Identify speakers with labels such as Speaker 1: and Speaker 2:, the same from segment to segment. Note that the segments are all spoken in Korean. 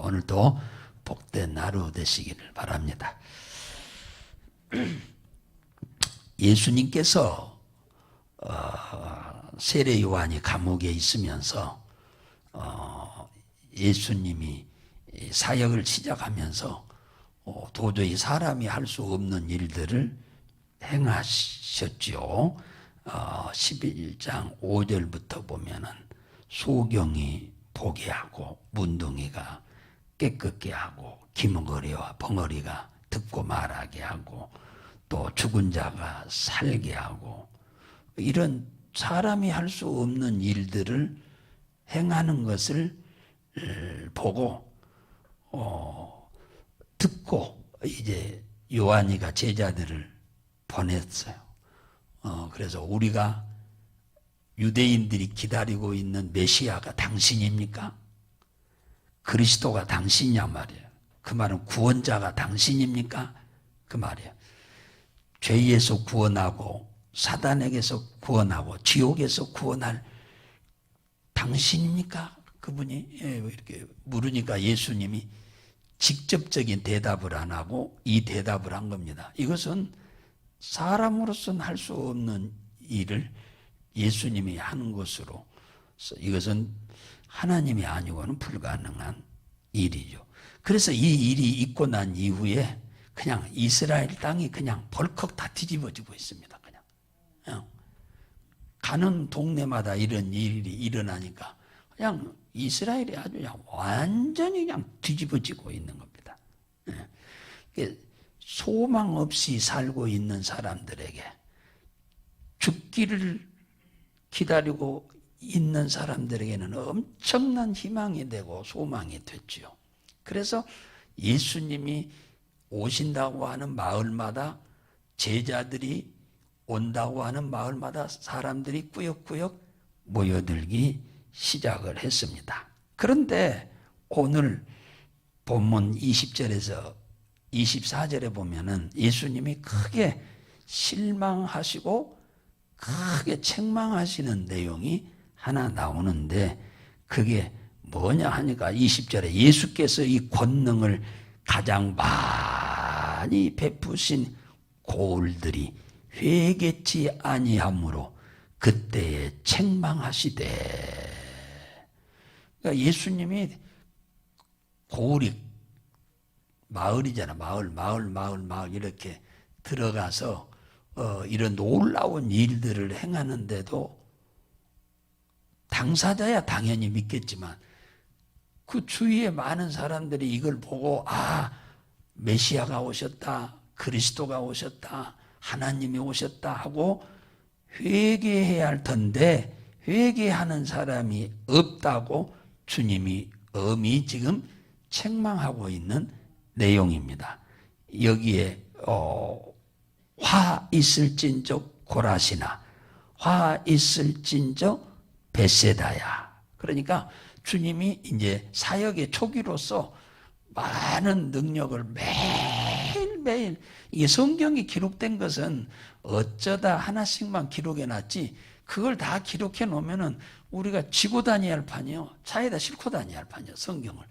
Speaker 1: 오늘도 복된 하루 되시기를 바랍니다. 예수님께서 세례 요한이 감옥에 있으면서 예수님이 사역을 시작하면서 도저히 사람이 할 수 없는 일들을 행하셨죠. 11장 5절부터 보면은 소경이 보게 하고 문둥이가 깨끗게 하고 기머거리와 벙어리가 듣고 말하게 하고 또 죽은 자가 살게 하고 이런 사람이 할 수 없는 일들을 행하는 것을 보고 듣고 이제 요한이가 제자들을 보냈어요. 그래서 우리가 유대인들이 기다리고 있는 메시아가 당신입니까? 그리스도가 당신이냐 말이에요. 그 말은 구원자가 당신입니까? 그 말이에요. 죄에서 구원하고 사단에게서 구원하고 지옥에서 구원할 당신입니까? 그분이 이렇게 물으니까 예수님이 직접적인 대답을 안 하고 이 대답을 한 겁니다. 이것은 사람으로서는 할 수 없는 일을 예수님이 하는 것으로 이것은 하나님이 아니고는 불가능한 일이죠. 그래서 이 일이 있고 난 이후에 그냥 이스라엘 땅이 그냥 벌컥 다 뒤집어지고 있습니다. 그냥 가는 동네마다 이런 일이 일어나니까 그냥 이스라엘이 아주 그냥 완전히 그냥 뒤집어지고 있는 겁니다. 소망 없이 살고 있는 사람들에게 죽기를 기다리고 있는 사람들에게는 엄청난 희망이 되고 소망이 됐죠. 그래서 예수님이 오신다고 하는 마을마다 제자들이 온다고 하는 마을마다 사람들이 꾸역꾸역 모여들기 시작을 했습니다. 그런데 오늘 본문 20절에서 24절에 보면은 예수님이 크게 실망하시고 크게 책망하시는 내용이 하나 나오는데 그게 뭐냐 하니까 20절에 예수께서 이 권능을 가장 많이 베푸신 고을들이 회개치 아니함으로 그때에 책망하시되. 그러니까 예수님이 고을이 마을이잖아. 마을 이렇게 들어가서 이런 놀라운 일들을 행하는데도 당사자야 당연히 믿겠지만 그 주위에 많은 사람들이 이걸 보고 메시아가 오셨다, 그리스도가 오셨다, 하나님이 오셨다 하고 회개해야 할 텐데 회개하는 사람이 없다고 주님이 엄히 지금 책망하고 있는 내용입니다. 여기에 화 있을진저 고라시나 화 있을진저 벳세다야. 그러니까 주님이 이제 사역의 초기로서 많은 능력을 매일매일 이게 성경이 기록된 것은 어쩌다 하나씩만 기록해 놨지 그걸 다 기록해 놓으면은 우리가 지고 다녀야 할 판이요. 차에다 싣고 다녀야 할 판이요. 성경을.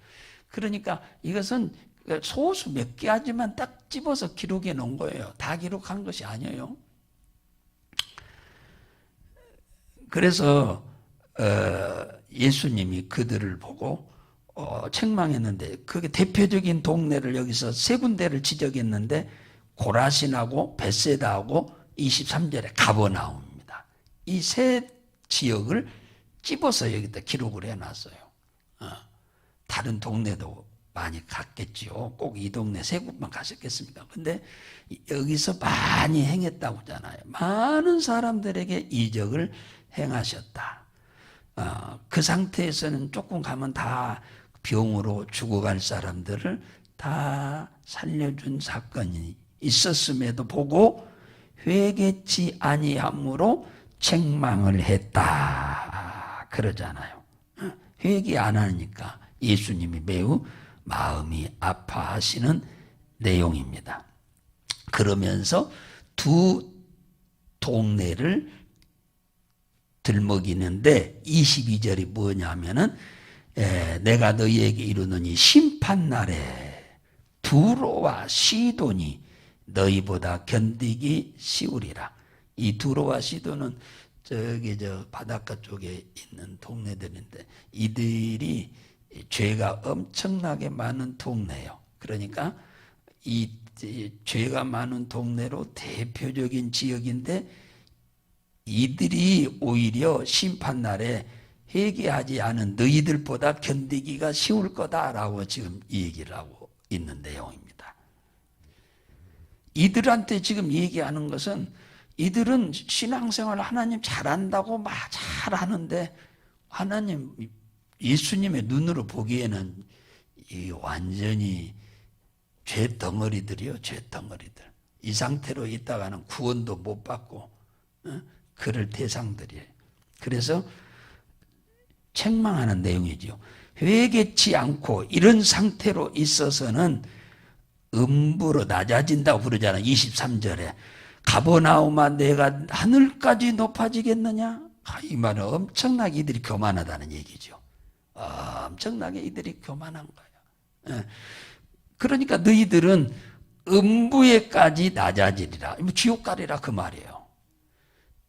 Speaker 1: 그러니까 이것은 소수 몇 가지만 딱 집어서 기록해 놓은 거예요. 다 기록한 것이 아니에요. 그래서 예수님이 그들을 보고 책망했는데 그게 대표적인 동네를 여기서 세 군데를 지적했는데 고라신하고 벳세다하고 23절에 가버나움입니다. 이 세 지역을 집어서 여기다 기록을 해놨어요. 다른 동네도 많이 갔겠지요. 꼭 이 동네 세 곳만 가셨겠습니까? 근데 여기서 많이 행했다고 하잖아요. 많은 사람들에게 이적을 행하셨다. 그 상태에서는 조금 가면 다 병으로 죽어갈 사람들을 다 살려준 사건이 있었음에도 보고 회개치 아니함으로 책망을 했다. 그러잖아요. 회개 안 하니까 예수님이 매우 마음이 아파하시는 내용입니다. 그러면서 두 동네를 들먹이는데 22절이 뭐냐면은 내가 너희에게 이르노니 심판날에 두로와 시돈이 너희보다 견디기 쉬우리라. 이 두로와 시돈은 저기 바닷가 쪽에 있는 동네들인데 이들이 죄가 엄청나게 많은 동네예요. 그러니까 이 죄가 많은 동네로 대표적인 지역인데 이들이 오히려 심판날에 회개하지 않은 너희들보다 견디기가 쉬울 거다라고 지금 이 얘기를 하고 있는 내용입니다. 이들한테 지금 얘기하는 것은 이들은 신앙생활 하나님 잘한다고 막 잘하는데 하나님 예수님의 눈으로 보기에는 이 완전히 죄덩어리들이요. 죄덩어리들. 이 상태로 있다가는 구원도 못 받고 그럴 대상들이에요. 그래서 책망하는 내용이죠. 회개치 않고 이런 상태로 있어서는 음부로 낮아진다고 부르잖아요. 23절에 가버나움아 내가 하늘까지 높아지겠느냐? 이 말은 엄청나게 이들이 교만하다는 얘기죠. 엄청나게 이들이 교만한 거예요. 그러니까 너희들은 음부에까지 낮아지리라. 지옥 가리라 그 말이에요.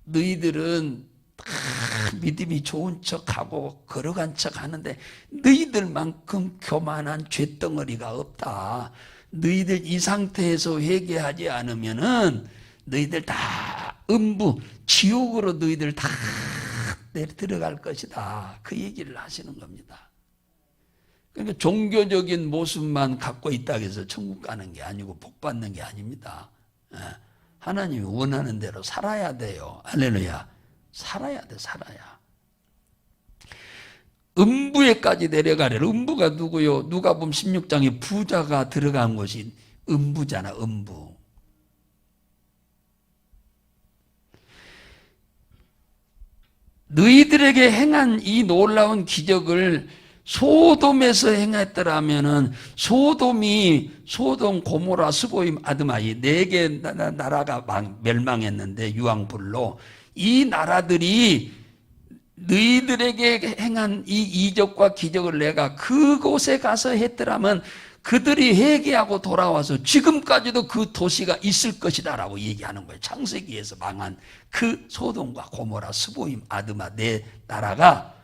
Speaker 1: 너희들은 믿음이 좋은 척하고 걸어간 척하는데 너희들만큼 교만한 죄덩어리가 없다. 너희들 이 상태에서 회개하지 않으면은 너희들 다 음부 지옥으로 너희들 다 들어갈 것이다. 그 얘기를 하시는 겁니다. 그러니까 종교적인 모습만 갖고 있다고 해서 천국 가는 게 아니고 복 받는 게 아닙니다. 하나님이 원하는 대로 살아야 돼요. 할렐루야. 살아야 돼, 살아야. 음부에까지 내려가래. 음부가 누구요? 누가복음 16장에 부자가 들어간 곳이 음부잖아, 음부. 너희들에게 행한 이 놀라운 기적을 소돔에서 행했더라면은 소돔, 고모라, 스보임, 아드마 이 4개 나라가 멸망했는데 유황불로 이 나라들이 너희들에게 행한 이 이적과 기적을 내가 그곳에 가서 했더라면 그들이 회개하고 돌아와서 지금까지도 그 도시가 있을 것이다 라고 얘기하는 거예요. 창세기에서 망한 그 소돔과 고모라, 스보임, 아드마 4 나라가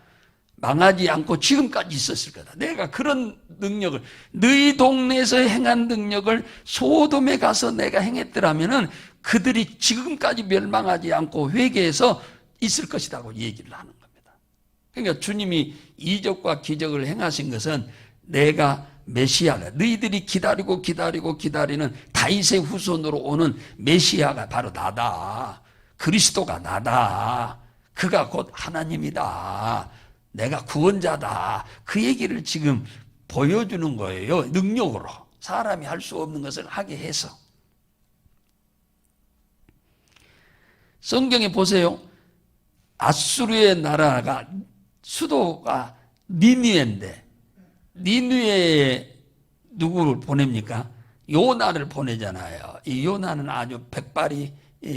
Speaker 1: 망하지 않고 지금까지 있었을 거다. 내가 그런 능력을 너희 동네에서 행한 능력을 소돔에 가서 내가 행했더라면은 그들이 지금까지 멸망하지 않고 회개해서 있을 것이라고 얘기를 하는 겁니다. 그러니까 주님이 이적과 기적을 행하신 것은 내가 메시아가 너희들이 기다리는 다윗의 후손으로 오는 메시아가 바로 나다. 그리스도가 나다. 그가 곧 하나님이다. 내가 구원자다. 그 얘기를 지금 보여주는 거예요. 능력으로. 사람이 할 수 없는 것을 하게 해서. 성경에 보세요. 아수르의 나라가 수도가 니느웨인데 니느웨에 누구를 보냅니까? 요나를 보내잖아요. 이 요나는 아주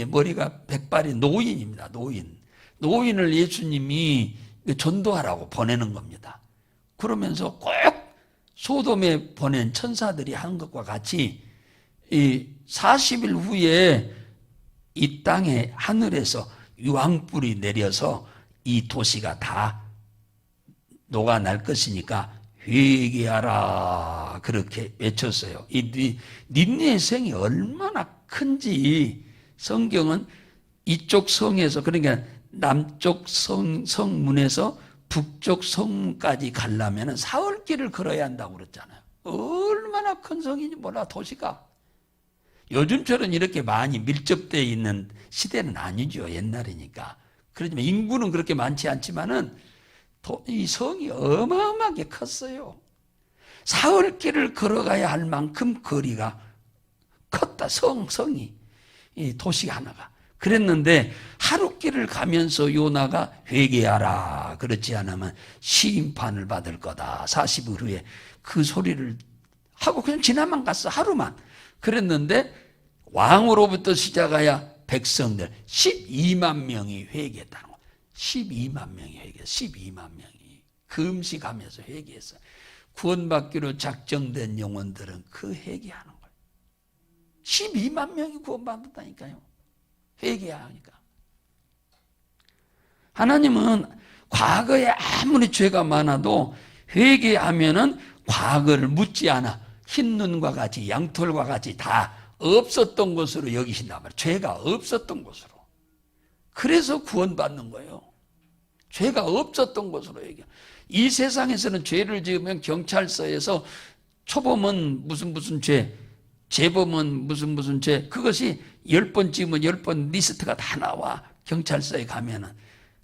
Speaker 1: 머리가 백발이 노인입니다. 노인을 예수님이 전도하라고 보내는 겁니다. 그러면서 꼭 소돔에 보낸 천사들이 한 것과 같이 이 40일 후에 이 땅에 하늘에서 유황불이 내려서 이 도시가 다 녹아날 것이니까 회개하라 그렇게 외쳤어요. 이 니느웨 성이 얼마나 큰지 성경은 이쪽 성에서 그러니까 남쪽 성문에서 북쪽 성문까지 가려면 사흘길을 걸어야 한다고 그랬잖아요. 얼마나 큰 성인지 몰라 도시가. 요즘처럼 이렇게 많이 밀접되어 있는 시대는 아니죠. 옛날이니까. 그렇지만 인구는 그렇게 많지 않지만은 이 성이 어마어마하게 컸어요. 사흘길을 걸어가야 할 만큼 거리가 컸다. 성이 이 도시 하나가. 그랬는데 하루길을 가면서 요나가 회개하라. 그렇지 않으면 심판을 받을 거다. 40일 후에 그 소리를 하고 그냥 지나만 갔어. 하루만. 그랬는데 왕으로부터 시작하여 백성들 12만 명이 회개했다는 거예요. 12만 명이 회개. 12만 명이. 금식하면서 회개했어요. 구원받기로 작정된 영혼들은 그 회개하는 거예요. 12만 명이 구원받았다니까요. 회개하니까. 하나님은 과거에 아무리 죄가 많아도 회개하면은 과거를 묻지 않아 흰눈과 같이 양털과 같이 다 없었던 것으로 여기신단 말이에요. 죄가 없었던 것으로. 그래서 구원받는 거예요. 죄가 없었던 것으로 얘기해요. 이 세상에서는 죄를 지으면 경찰서에서 초범은 무슨 죄, 재범은 무슨 죄, 그것이 10번 지으면 10번 리스트가 다 나와. 경찰서에 가면은.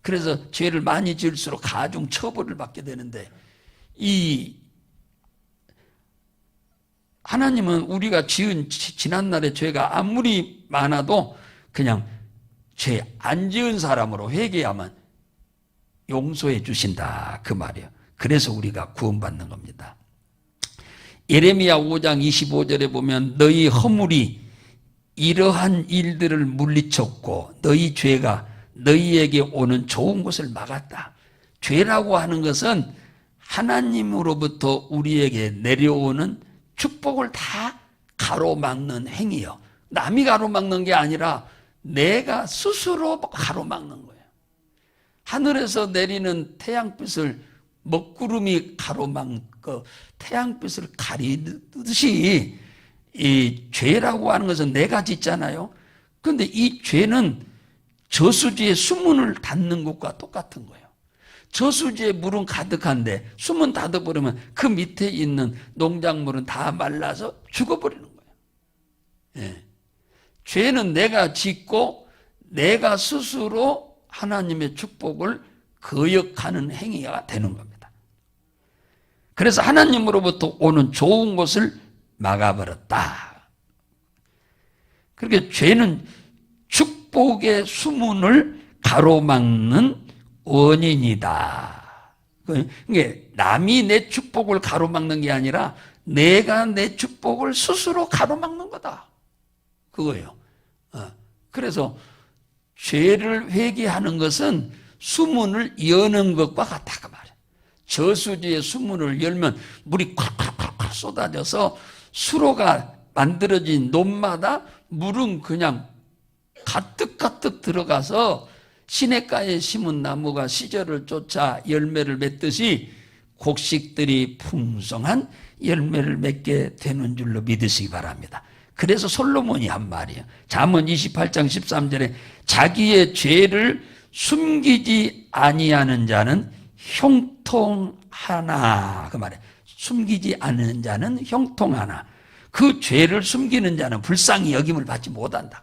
Speaker 1: 그래서 죄를 많이 지을수록 가중 처벌을 받게 되는데, 이 하나님은 우리가 지은 지난날의 죄가 아무리 많아도 그냥 죄 안 지은 사람으로 회개하면 용서해 주신다, 그 말이에요. 그래서 우리가 구원받는 겁니다. 예레미야 5장 25절에 보면 너희 허물이 이러한 일들을 물리쳤고 너희 죄가 너희에게 오는 좋은 것을 막았다. 죄라고 하는 것은 하나님으로부터 우리에게 내려오는 축복을 다 가로막는 행위요. 남이 가로막는 게 아니라 내가 스스로 가로막는 거예요. 하늘에서 내리는 태양빛을 먹구름이 가로막고 태양빛을 가리듯이 이 죄라고 하는 것은 내가 짓잖아요. 그런데 이 죄는 저수지의 수문을 닫는 것과 똑같은 거예요. 저수지에 물은 가득한데 수문 닫아버리면 그 밑에 있는 농작물은 다 말라서 죽어버리는 거예요. 예. 죄는 내가 짓고 내가 스스로 하나님의 축복을 거역하는 행위가 되는 겁니다. 그래서 하나님으로부터 오는 좋은 것을 막아버렸다. 그렇게 죄는 축복의 수문을 가로막는 원인이다. 이게 남이 내 축복을 가로막는 게 아니라 내가 내 축복을 스스로 가로막는 거다. 그거예요. 그래서 죄를 회개하는 것은 수문을 여는 것과 같다, 그 말이에요. 저수지의 수문을 열면 물이 콱콱콱콱 쏟아져서 수로가 만들어진 논마다 물은 그냥 가득가득 들어가서 시냇가에 심은 나무가 시절을 쫓아 열매를 맺듯이 곡식들이 풍성한 열매를 맺게 되는 줄로 믿으시기 바랍니다. 그래서 솔로몬이 한 말이에요. 잠언 28장 13절에 자기의 죄를 숨기지 아니하는 자는 형통하나, 그 말이에요. 숨기지 않는 자는 형통하나, 그 죄를 숨기는 자는 불쌍히 여김을 받지 못한다.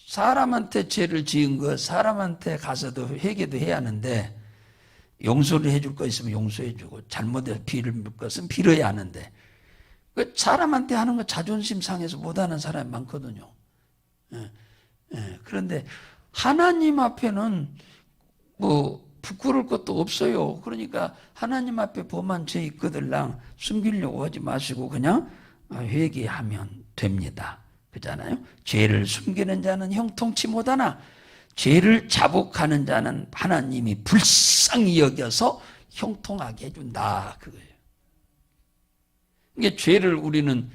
Speaker 1: 사람한테 죄를 지은 것, 사람한테 가서도 회개도 해야 하는데, 용서를 해줄 거 있으면 용서해주고 잘못해서 빌을 것은 빌어야 하는데, 사람한테 하는 거 자존심 상해서 못하는 사람이 많거든요. 그런데 하나님 앞에는 뭐 부끄러울 것도 없어요. 그러니까 하나님 앞에 범한 죄 있거들랑 숨기려고 하지 마시고 그냥 회개하면 됩니다. 그렇잖아요. 죄를 숨기는 자는 형통치 못하나 죄를 자복하는 자는 하나님이 불쌍히 여겨서 형통하게 해준다, 그거예요. 이게 죄를 우리는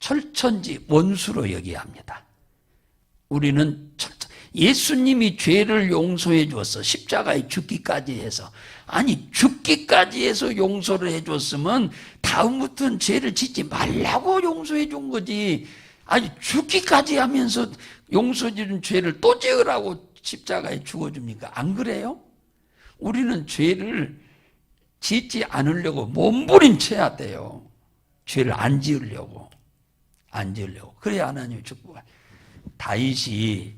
Speaker 1: 철천지 원수로 여겨야 합니다. 우리는 예수님이 죄를 용서해 주었어. 십자가에 죽기까지 해서. 아니, 죽기까지 해서 용서를 해 줬으면 다음부터는 죄를 짓지 말라고 용서해 준 거지. 아니, 죽기까지 하면서 용서 주는 죄를 또 지으라고 십자가에 죽어줍니까? 안 그래요? 우리는 죄를 짓지 않으려고 몸부림쳐야 돼요. 죄를 안 지으려고. 안 지으려고. 그래야 하나님의 축복을. 다윗이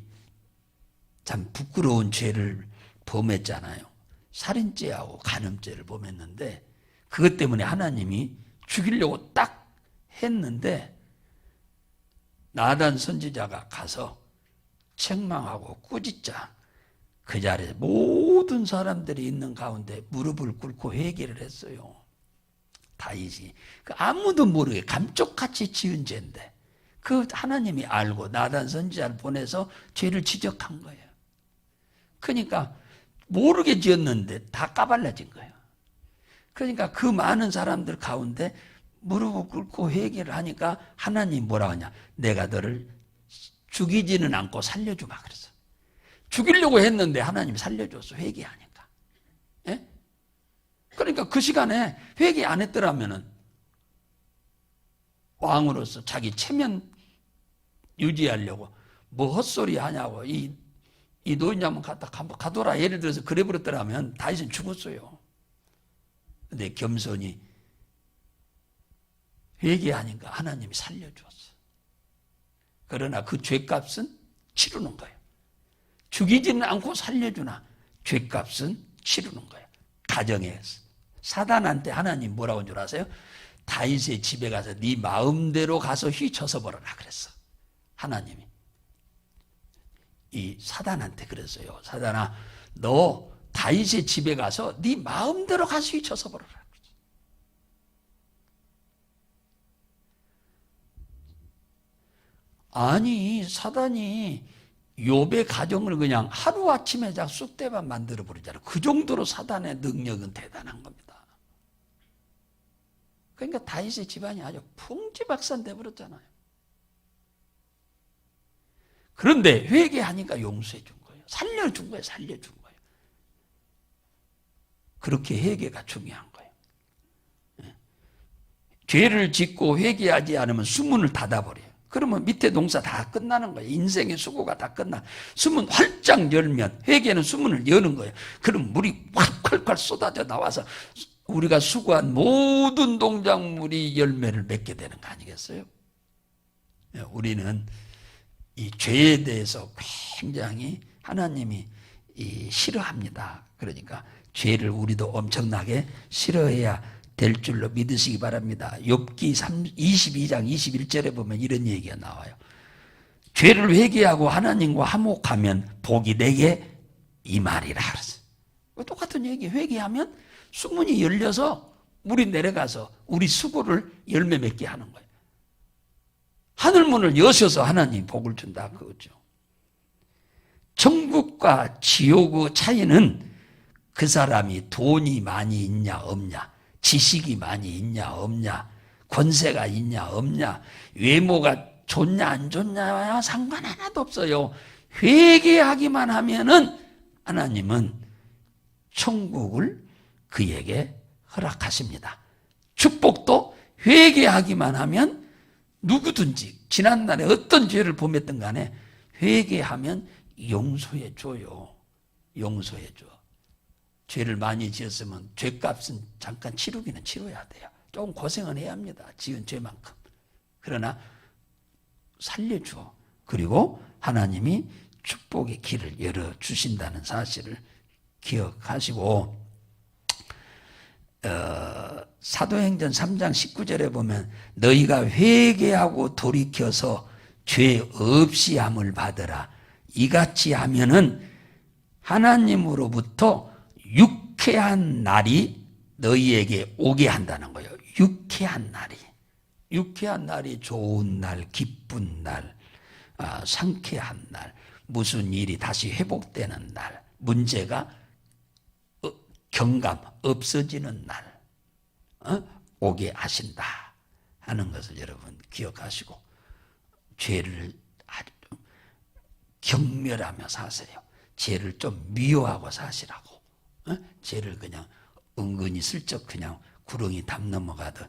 Speaker 1: 참 부끄러운 죄를 범했잖아요. 살인죄하고 간음죄를 범했는데 그것 때문에 하나님이 죽이려고 딱 했는데 나단 선지자가 가서 책망하고 꾸짖자 그 자리에 모든 사람들이 있는 가운데 무릎을 꿇고 회개를 했어요. 다윗이 아무도 모르게 감쪽같이 지은 죄인데 그 하나님이 알고 나단 선지자를 보내서 죄를 지적한 거예요. 그러니까 모르게 지었는데 다 까발려진 거예요. 그러니까 그 많은 사람들 가운데 무릎을 꿇고 회개를 하니까 하나님 뭐라 하냐? 내가 너를 죽이지는 않고 살려주마 그랬어. 죽이려고 했는데 하나님이 살려줬어. 회개하니까. 예? 그러니까 그 시간에 회개 안 했더라면은 왕으로서 자기 체면 유지하려고 뭐 헛소리 하냐고 이 노인 한번 가둬라 예를 들어서 그래 버렸더라면 다윗은 죽었어요. 근데 겸손히 회개하니까 하나님이 살려주었어. 그러나 그 죄값은 치르는 거예요. 죽이지는 않고 살려주나 죄값은 치르는 거예요. 가정에 사단한테 하나님 뭐라고 한 줄 아세요? 다윗의 집에 가서 네 마음대로 가서 휘쳐서 버려라 그랬어. 하나님이 이 사단한테 그랬어요. 사단아, 너 다윗의 집에 가서 네 마음대로 가서 휘쳐서 버려라. 아니 사단이 욥의 가정을 그냥 하루아침에 쑥대밭 만들어 버리잖아. 그 정도로 사단의 능력은 대단한 겁니다. 그러니까 다윗의 집안이 아주 풍지박산돼 버렸잖아요. 그런데 회개하니까 용서해 준 거예요. 살려준 거예요. 살려준 거예요. 그렇게 회개가 중요한 거예요. 죄를 짓고 회개하지 않으면 수문을 닫아버려요. 그러면 밑에 농사 다 끝나는 거예요. 인생의 수고가 다 끝나. 수문 활짝 열면 회개는 수문을 여는 거예요. 그럼 물이 콸콸콸 쏟아져 나와서 우리가 수고한 모든 농작물이 열매를 맺게 되는 거 아니겠어요? 우리는 이 죄에 대해서 굉장히 하나님이 싫어합니다. 그러니까 죄를 우리도 엄청나게 싫어해야 될 줄로 믿으시기 바랍니다. 욥기 22장 21절에 보면 이런 얘기가 나와요. 죄를 회개하고 하나님과 화목하면 복이 내게 임하리라 그랬어요. 똑같은 얘기. 회개하면 수문이 열려서 물이 내려가서 우리 수고를 열매 맺게 하는 거예요. 하늘문을 여셔서 하나님 복을 준다 그거죠. 천국과 지옥의 차이는 그 사람이 돈이 많이 있냐 없냐, 지식이 많이 있냐 없냐, 권세가 있냐 없냐, 외모가 좋냐 안 좋냐와 상관 하나도 없어요. 회개하기만 하면은 하나님은 천국을 그에게 허락하십니다. 축복도 회개하기만 하면 누구든지 지난날에 어떤 죄를 범했든 간에 회개하면 용서해 줘요. 용서해 줘. 죄를 많이 지었으면 죄값은 잠깐 치르기는 치러야 돼요. 조금 고생은 해야 합니다. 지은 죄만큼. 그러나 살려줘. 그리고 하나님이 축복의 길을 열어주신다는 사실을 기억하시고, 사도행전 3장 19절에 보면 너희가 회개하고 돌이켜서 죄 없이 함을 받으라. 이같이 하면은 하나님으로부터 유쾌한 날이 너희에게 오게 한다는 거예요. 유쾌한 날이. 유쾌한 날이 좋은 날, 기쁜 날, 상쾌한 날, 무슨 일이 다시 회복되는 날, 문제가 경감 없어지는 날 오게 하신다 하는 것을 여러분 기억하시고 죄를 아주 경멸하며 사세요. 죄를 좀 미워하고 사시라고. 죄를 그냥 은근히 슬쩍 그냥 구렁이 담 넘어가듯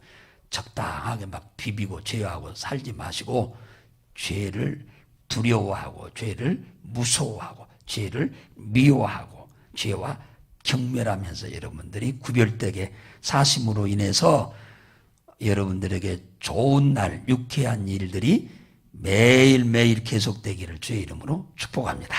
Speaker 1: 적당하게 막 비비고 죄하고 살지 마시고 죄를 두려워하고 죄를 무서워하고 죄를 미워하고 죄와 경멸하면서 여러분들이 구별되게 사심으로 인해서 여러분들에게 좋은 날 유쾌한 일들이 매일매일 계속되기를 주의 이름으로 축복합니다.